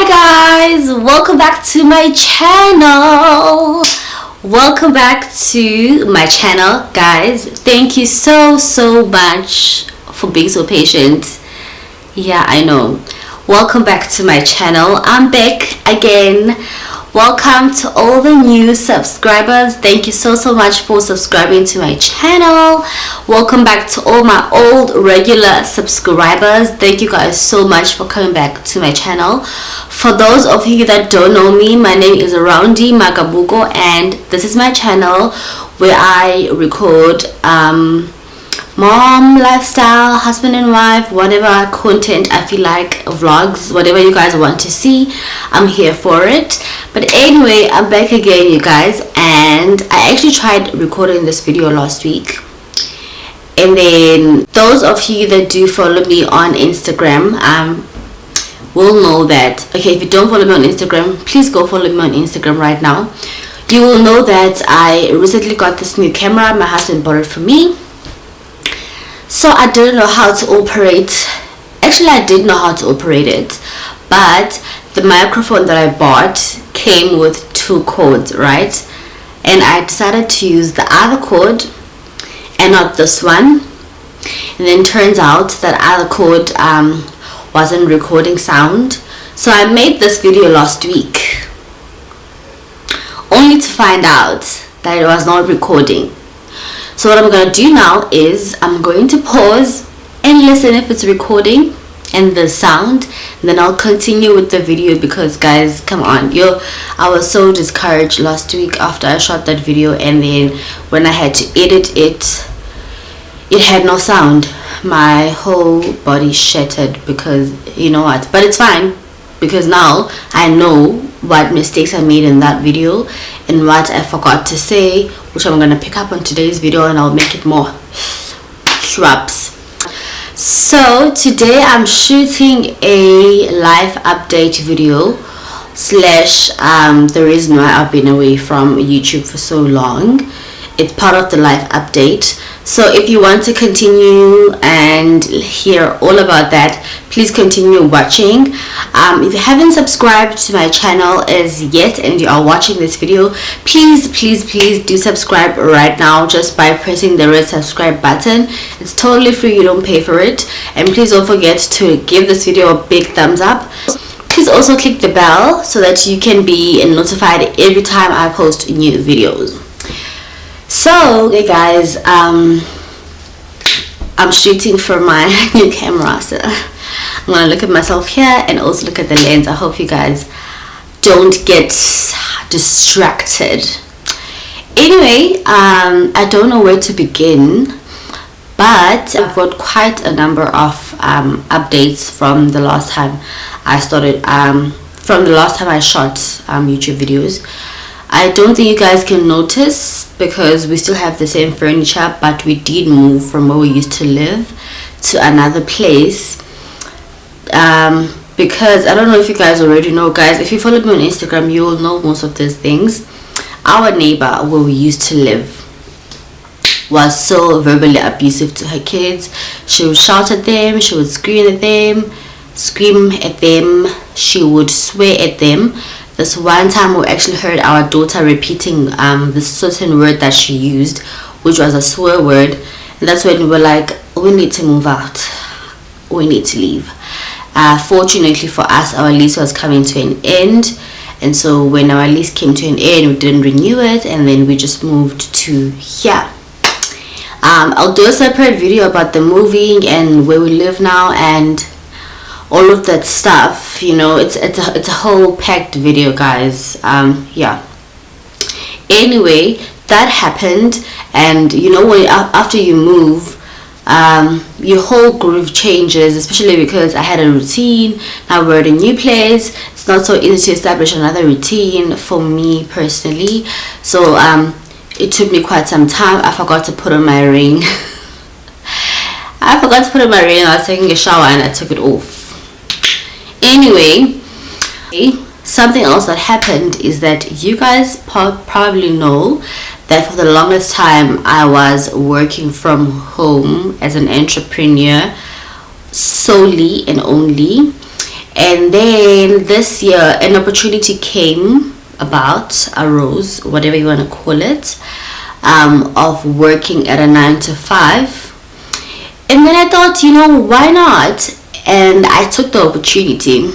Guys, welcome back to my channel. Guys. Thank you so much for being so patient. Yeah, I know. Welcome back to my channel. I'm back again. Welcome to all the new subscribers. Thank you so much for subscribing to my channel. Welcome back to all my old regular subscribers. Thank you guys so much for coming back to my channel. For those of you that don't know me, my name is Raundi Magabuko, and this is my channel where I record mom, lifestyle, husband and wife, whatever content I feel like, vlogs, whatever you guys want to see, I'm here for it. But anyway, I'm back again, you guys, and I actually tried recording this video last week. And then those of you that do follow me on Instagram will know that, okay, if you don't follow me on Instagram, please go follow me on Instagram right now. You will know that I recently got this new camera. My husband bought it for me. So I didn't know how to operate. Actually, I did know how to operate it, but the microphone that I bought came with two cords, right? And I decided to use the other cord and not this one. And then turns out that other cord wasn't recording sound. So I made this video last week, only to find out that it was not recording. So what I'm going to do now is I'm going to pause and listen if it's recording and the sound, and then I'll continue with the video, because guys, come on, I was so discouraged last week after I shot that video, and then when I had to edit it, it had no sound. My whole body shattered, because you know what, but it's fine, because now I know what mistakes I made in that video and what I forgot to say, which I'm gonna pick up on today's video, and I'll make it more shrubs. So today I'm shooting a life update video slash the reason why I've been away from YouTube for so long. It's part of the life update. So if you want to continue and hear all about that, please continue watching. If you haven't subscribed to my channel as yet and you are watching this video, please do subscribe right now just by pressing the red subscribe button. It's totally free, you don't pay for it. And please don't forget to give this video a big thumbs up. Please also click the bell so that you can be notified every time I post new videos. So okay guys, I'm shooting for my new camera, so I'm gonna look at myself here and also look at the lens. I hope you guys don't get distracted. Anyway, I don't know where to begin, but I've got quite a number of updates from the last time I started, from the last time I shot YouTube videos. I don't think you guys can notice because we still have the same furniture, but we did move from where we used to live to another place. Because I don't know if you guys already know, guys, if you follow me on Instagram, you will know most of these things. Our neighbor where we used to live was so verbally abusive to her kids. She would shout at them, she would scream at them, she would swear at them. This one time we actually heard our daughter repeating this certain word that she used, which was a swear word, and that's when we were like, we need to move out, we need to leave. Fortunately for us, our lease was coming to an end, and so when our lease came to an end, we didn't renew it, and then we just moved to here. I'll do a separate video about the moving and where we live now and all of that stuff. You know, it's a whole packed video, guys. Yeah, anyway, that happened, and you know, when after you move, your whole groove changes, especially because I had a routine. Now we're at a new place. It's not so easy to establish another routine for me personally, so it took me quite some time. I forgot to put on my ring. I was taking a shower and I took it off. Anyway, something else that happened is that you guys probably know that for the longest time I was working from home as an entrepreneur solely and only, And then this year an opportunity arose, whatever you want to call it, of working at a 9 to 5. And then I thought, why not? And I took the opportunity.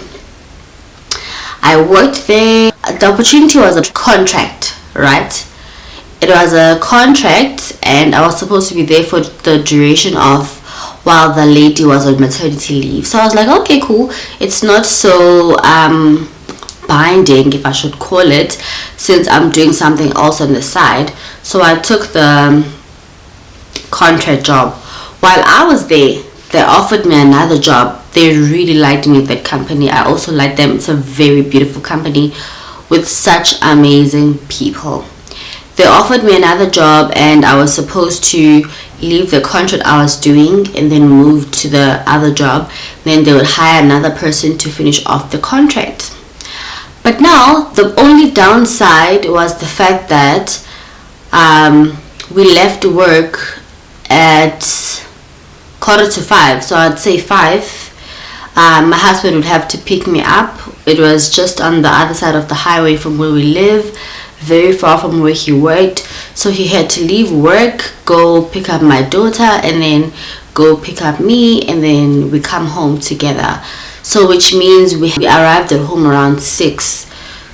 I worked there. The opportunity was a contract, right? It was a contract, and I was supposed to be there for the duration of while the lady was on maternity leave. So I was like, okay, cool. It's not so binding, if I should call it, since I'm doing something else on the side. So I took the contract job. While I was there, they offered me another job. They really liked me at that company. I also like them. It's a very beautiful company with such amazing people. They offered me another job, and I was supposed to leave the contract I was doing and then move to the other job. Then they would hire another person to finish off the contract. But now the only downside was the fact that we left work at 4:45, so I'd say 5. My husband would have to pick me up. It was just on the other side of the highway from where we live, very far from where he worked. So he had to leave work, go pick up my daughter, and then go pick up me, and then we come home together. So which means we arrived at home around 6.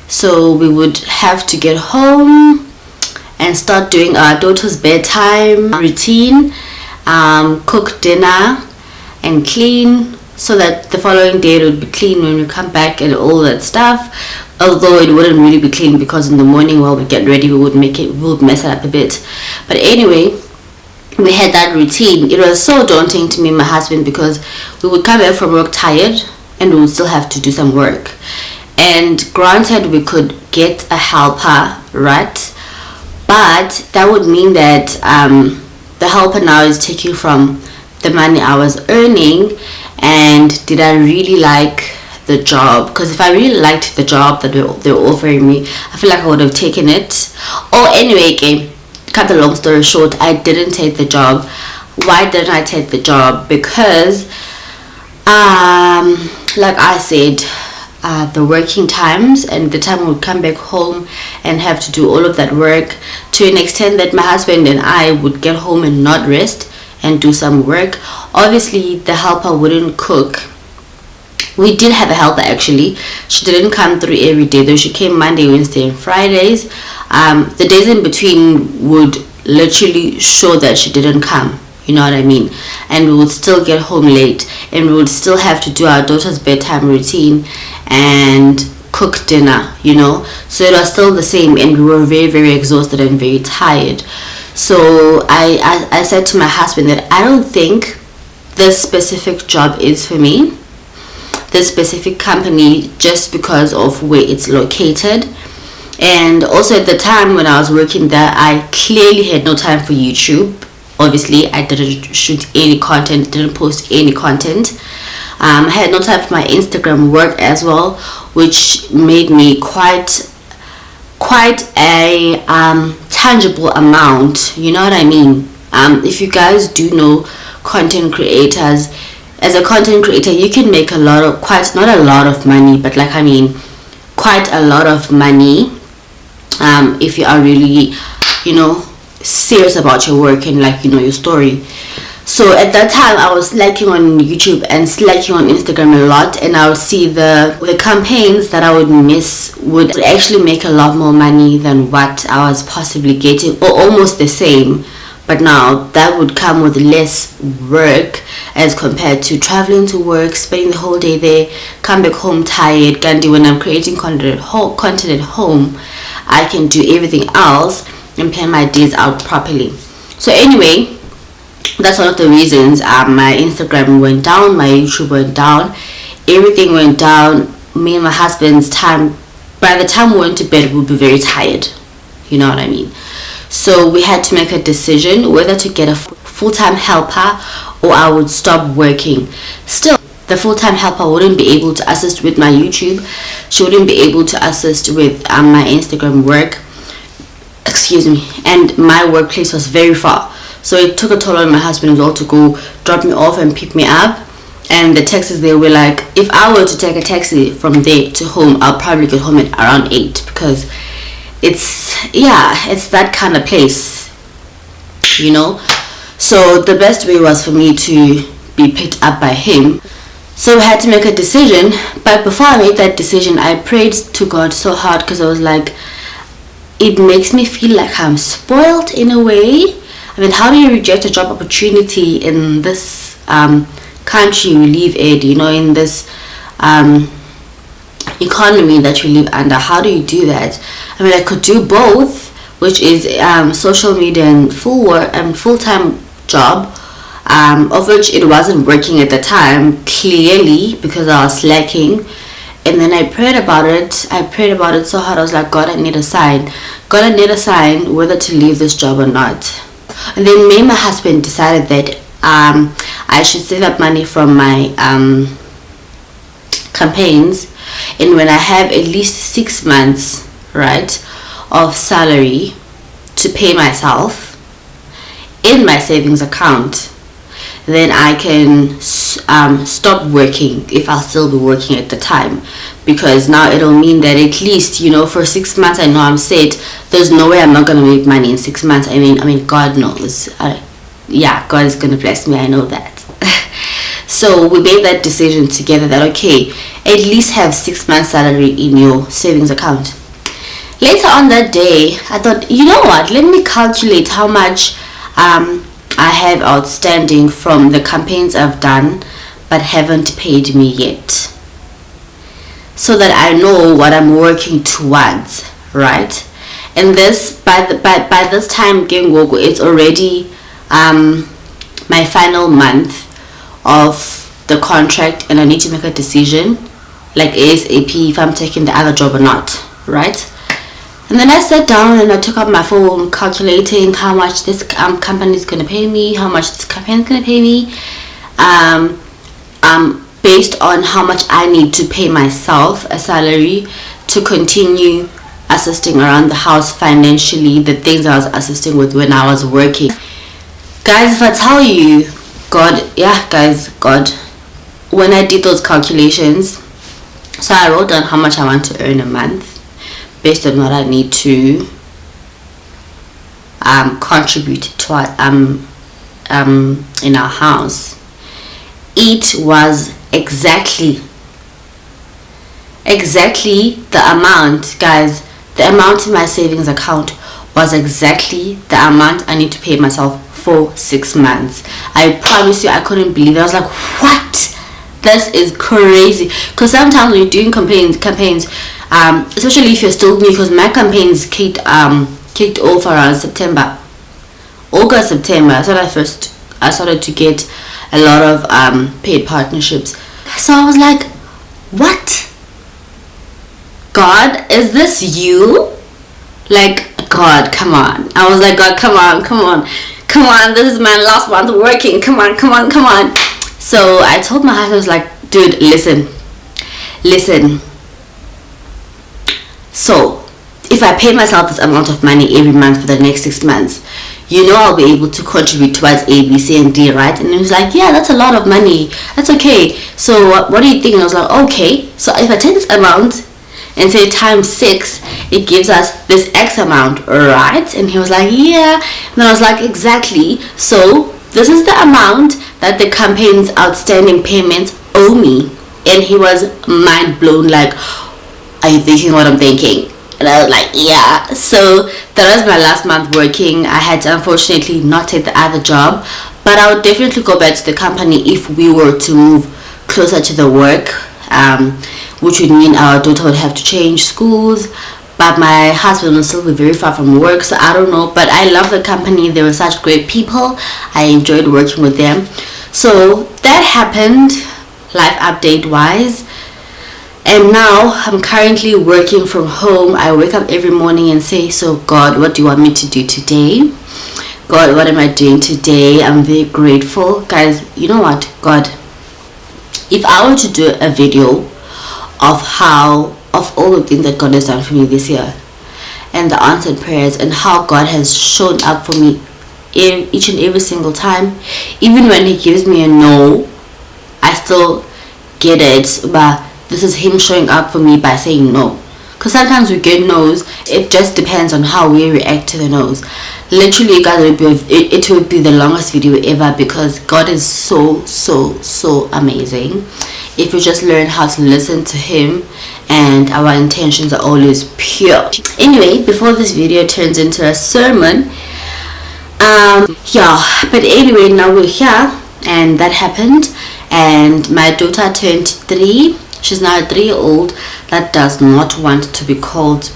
So we would have to get home and start doing our daughter's bedtime routine, cook dinner and clean, so that the following day it would be clean when we come back and all that stuff. Although it wouldn't really be clean, because in the morning while we get ready we would mess it up a bit. But anyway, we had that routine. It was so daunting to me and my husband, because we would come back from work tired and we would still have to do some work. And granted, we could get a helper, right? But that would mean that the helper now is taking from the money I was earning. And did I really like the job? Because if I really liked the job that they were offering me, I feel like I would have taken it. Oh, anyway, okay, cut the long story short, I didn't take the job. Why didn't I take the job? Because like I said, the working times and the time I would come back home and have to do all of that work, to an extent that my husband and I would get home and not rest and do some work. Obviously the helper wouldn't cook. We did have a helper actually. She didn't come through every day though. She came Monday, Wednesday and Fridays. The days in between would literally show that she didn't come, you know what I mean? And we would still get home late, and we would still have to do our daughter's bedtime routine and cook dinner, so it was still the same, and we were very, very exhausted and very tired. So I said to my husband that I don't think this specific job is for me, this specific company, just because of where it's located. And also at the time when I was working there, I clearly had no time for YouTube. Obviously I didn't shoot any content, didn't post any content. I had no time for my Instagram work as well, which made me quite a tangible amount, you know what I mean? If you guys do know content creators, as a content creator you can make not a lot of money, but quite a lot of money if you are really serious about your work and your story. So at that time I was slacking on YouTube and slacking on Instagram a lot, and I would see the campaigns that I would miss would actually make a lot more money than what I was possibly getting, or almost the same. But now that would come with less work as compared to traveling to work, spending the whole day there, come back home tired. Gandhi, when I'm creating content at home, I can do everything else and plan my days out properly. So anyway, that's one of the reasons my Instagram went down, my YouTube went down, everything went down. Me and my husband's time, by the time we went to bed, we would be very tired, you know what I mean? So we had to make a decision whether to get a full-time helper or I would stop working. Still, the full-time helper wouldn't be able to assist with my YouTube. She wouldn't be able to assist with my Instagram work. Excuse me. And my workplace was very far. So it took a toll on my husband as well to go drop me off and pick me up. and the taxis there were like, if I were to take a taxi from there to home, I'll probably get home at around 8, because it's that kind of place, you know. So the best way was for me to be picked up by him. So I had to make a decision. But before I made that decision, I prayed to God so hard, because I was like, it makes me feel like I'm spoiled in a way. I mean, how do you reject a job opportunity in this country we live in, you know, in this economy that we live under? How do you do that? I mean, I could do both, which is social media and full-time job, of which it wasn't working at the time, clearly, because I was slacking. And then I prayed about it so hard. I was like, God, I need a sign whether to leave this job or not. And then me and my husband decided that I should save up money from my campaigns, and when I have at least 6 months, right, of salary to pay myself in my savings account, then I can stop working, if I'll still be working at the time, because now it'll mean that at least, you know, for 6 months I know I'm set. There's no way I'm not gonna make money in 6 months. I mean God knows. God is gonna bless me, I know that. So we made that decision together that, okay, at least have 6 months salary in your savings account. Later on that day, I thought, you know what, let me calculate how much I have outstanding from the campaigns I've done but haven't paid me yet, so that I know what I'm working towards, right? And this, by this time, it's already my final month of the contract, and I need to make a decision like ASAP if I'm taking the other job or not, right? And then I sat down and I took out my phone, calculating how much this company is going to pay me, how much this campaign is going to pay me, based on how much I need to pay myself a salary to continue assisting around the house financially, the things I was assisting with when I was working. Guys, if I tell you, God, when I did those calculations, so I wrote down how much I want to earn a month based on what I need to contribute to in our house. It was exactly the amount, guys. The amount in my savings account was exactly the amount I need to pay myself for 6 months. I promise you, I couldn't believe it. I was like, what? This is crazy. Because sometimes when you're doing campaigns, especially if you're still new, because my campaigns kicked off around September. I started to get a lot of paid partnerships. So I was like, what? God, is this you? Like, God, come on. I was like, God, come on, this is my last month working, come on. So I told my husband, I was like, dude, listen, so if I pay myself this amount of money every month for the next 6 months, you know I'll be able to contribute towards A, B, C, and D, right? And he was like, yeah, that's a lot of money, that's okay. So what do you think? And I was like, okay, so if I take this amount and say times 6, it gives us this X amount, right? And he was like, yeah. And then I was like, exactly. So this is the amount that the campaign's outstanding payments owe me. And he was mind blown, like, are you thinking what I'm thinking? And I was like, yeah. So that was my last month working. I had to unfortunately not take the other job, but I would definitely go back to the company if we were to move closer to the work, which would mean our daughter would have to change schools, but my husband will still be very far from work, so I don't know. But I love the company. They were such great people. I enjoyed working with them. So that happened, life update wise. And now I'm currently working from home. I wake up every morning and say, so God, what do you want me to do today? God, what am I doing today? I'm very grateful. Guys, you know what? God, if I were to do a video of all the things that God has done for me this year, and the answered prayers, and how God has shown up for me each and every single time, even when he gives me a no, I still get it, but this is him showing up for me by saying no. Because sometimes we get no's. It just depends on how we react to the no's. Literally, guys, it would be the longest video ever, because God is so amazing if we just learn how to listen to him, and our intentions are always pure. Anyway, before this video turns into a sermon, yeah, but anyway, now we're here, and that happened, and my daughter turned 3. She's now a 3-year-old that does not want to be called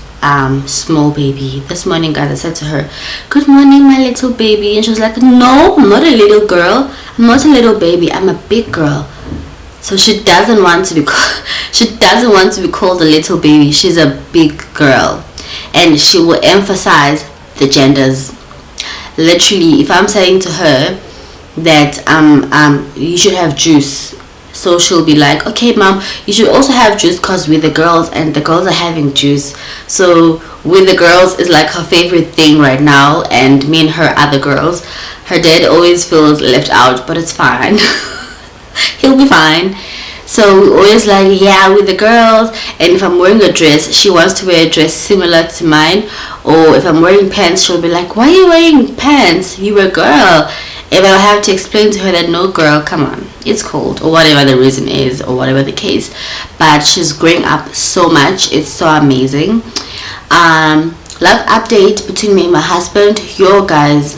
small baby. This morning, guys, I said to her, "Good morning, my little baby," and she was like, "No, I'm not a little girl. I'm not a little baby. I'm a big girl." So she doesn't want to be called a little baby. She's a big girl, and she will emphasize the genders. Literally, if I'm saying to her that you should have juice, so she'll be like, "Okay, mom, you should also have juice because we're the girls and the girls are having juice." So with the girls is like her favorite thing right now, and me and her are the girls. Her dad always feels left out, but it's fine. He'll be fine. So we always like, yeah, with the girls. And if I'm wearing a dress, she wants to wear a dress similar to mine. Or if I'm wearing pants, she'll be like, "Why are you wearing pants? You a girl." If I have to explain to her that, "No, girl, come on, it's cold," or whatever the reason is, or whatever the case. But she's growing up so much. It's so amazing. Love update between me and my husband. Yo, guys,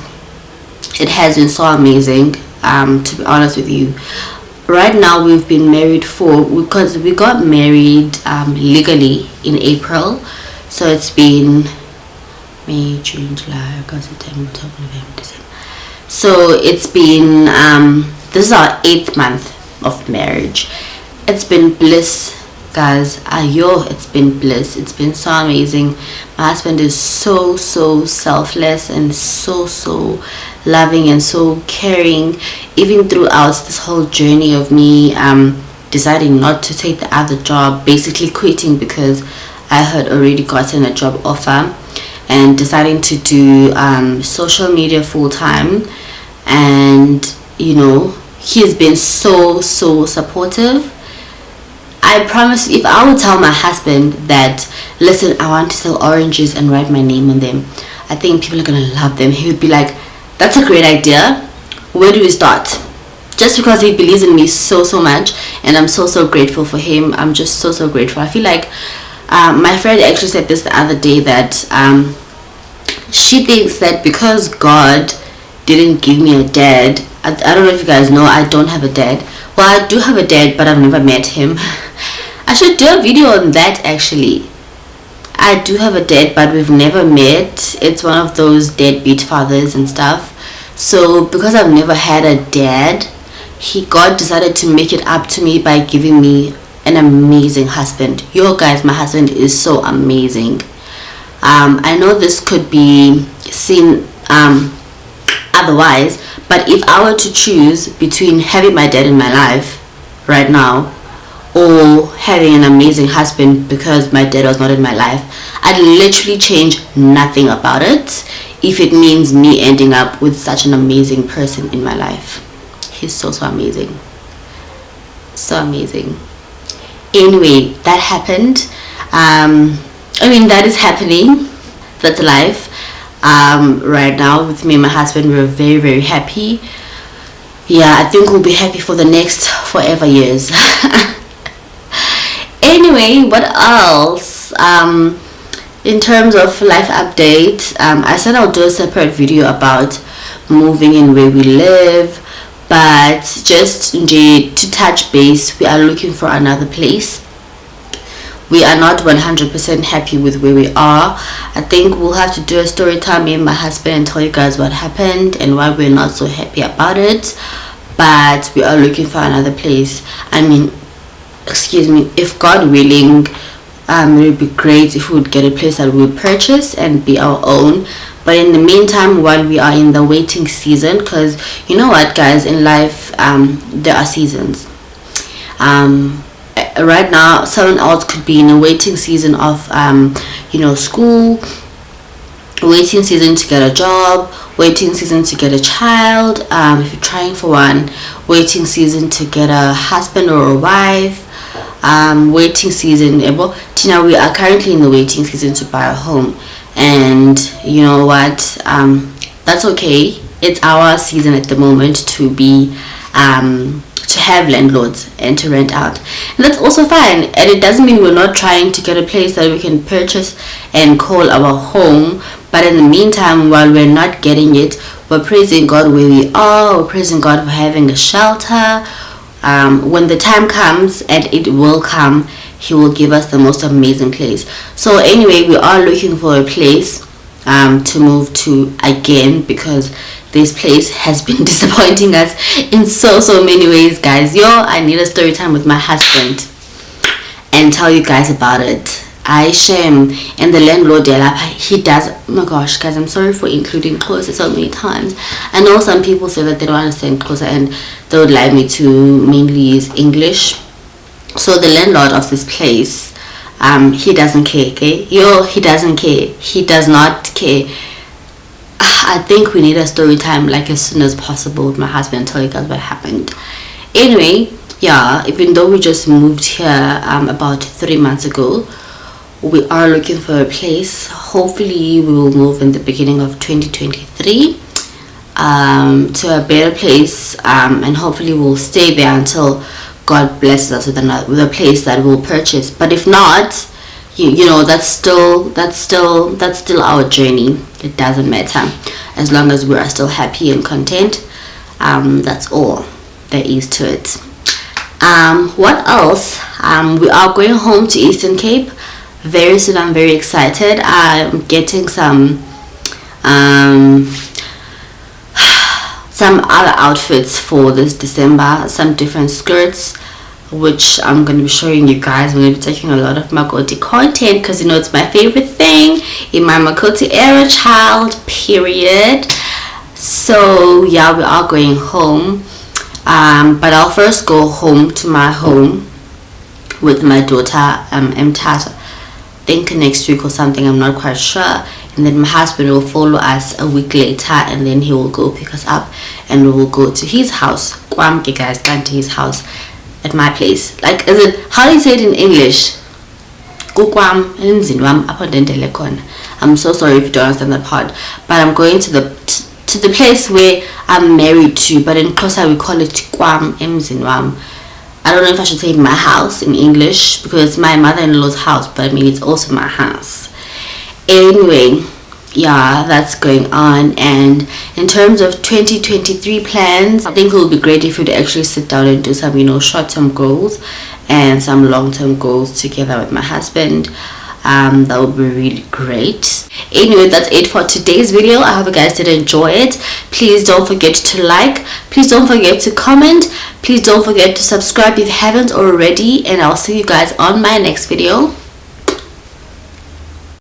it has been so amazing. To be honest with you, right now we've been married because we got married legally in April. So it's been May, June, July, August, September, October, November, December. So it's been this is our 8th month of marriage. It's been bliss, guys. It's been bliss. It's been so amazing. My husband is so selfless and so loving and so caring, even throughout this whole journey of me deciding not to take the other job, basically quitting because I had already gotten a job offer, and deciding to do social media full-time. And he's been so supportive. I promise, if I would tell my husband that, "Listen, I want to sell oranges and write my name on them," I think people are gonna love them. He would be like, "That's a great idea. Where do we start?" Just because he believes in me so much, and I'm so grateful for him. I'm just so grateful. I feel like my friend actually said this the other day, that she thinks that because God didn't give me a dad, I don't know if you guys know, I don't have a dad. Well, I do have a dad, but I've never met him. I should do a video on that, actually. I do have a dad, but we've never met. It's one of those deadbeat fathers and stuff. So because I've never had a dad, God decided to make it up to me by giving me an amazing husband. Yo, guys, my husband is so amazing. I know this could be seen otherwise, but if I were to choose between having my dad in my life right now or having an amazing husband because my dad was not in my life, I'd literally change nothing about it if it means me ending up with such an amazing person in my life. He's so amazing. So amazing. Anyway, that happened. That is happening. That's life. Right now with me and my husband, we're very happy. Yeah, I think we'll be happy for the next forever years. Anyway, what else? In terms of life update, I said I'll do a separate video about moving and where we live, but just to touch base, we are looking for another place. We are not 100% happy with where we are. I think we'll have to do a story time, me and my husband, and tell you guys what happened and why we're not so happy about it. But we are looking for another place. If God willing, it would be great if we would get a place that we would purchase and be our own. But in the meantime, while we are in the waiting season, because you know what, guys, in life there are seasons. Right now someone else could be in a waiting season of school, waiting season to get a job, waiting season to get a child, if you're trying for one, waiting season to get a husband or a wife, waiting season. Tina, we are currently in the waiting season to buy a home, and you know what, that's okay. It's our season at the moment to be to have landlords and to rent out, and that's also fine. And it doesn't mean we're not trying to get a place that we can purchase and call our home, but in the meantime, while we're not getting it, we're praising God where we are. We're praising God for having a shelter. When the time comes, and it will come, He will give us the most amazing place. So anyway, we are looking for a place to move to again, because this place has been disappointing us in so many ways, guys. I need a story time with my husband and tell you guys about it. I shame. And the landlord, he does, oh my gosh guys, I'm sorry for including Xhosa so many times. I know some people say that they don't understand Xhosa and they would like me to mainly use English. So the landlord of this place, he doesn't care, okay? He doesn't care. He does not care. I think we need a story time like as soon as possible with my husband and tell you guys what happened. Anyway, even though we just moved here about 3 months ago, we are looking for a place. Hopefully we will move in the beginning of 2023 to a better place, and hopefully we'll stay there until God blesses us with a place that we'll purchase. But if not, you know, that's still our journey. It doesn't matter, as long as we are still happy and content. That's all there is to it. What else? We are going home to Eastern Cape very soon. I'm very excited. I'm getting some other outfits for this December, some different skirts, which I'm going to be showing you guys. I'm going to be taking a lot of Makoti content, because you know it's my favorite thing in my Makoti era, child, period. So we are going home, but I'll first go home to my home with my daughter, Mtata. I think next week or something, I'm not quite sure. And then my husband will follow us a week later, and then he will go pick us up and we will go to his house. Kwamke, guys, down to his house at my place. Like, is it, how do you say it in English? I'm so sorry if you don't understand that part, but I'm going to the place where I'm married to, but in Xhosa we call it Kwam Emzinwam. I don't know if I should say my house in English, because it's my mother-in-law's house, but I mean it's also my house. Anyway, that's going on. And in terms of 2023 plans, I think it would be great if we'd actually sit down and do some, short-term goals and some long-term goals together with my husband. That would be really great. Anyway, that's it for today's video. I hope you guys did enjoy it. Please don't forget to like, please don't forget to comment, please don't forget to subscribe if you haven't already, and I'll see you guys on my next video.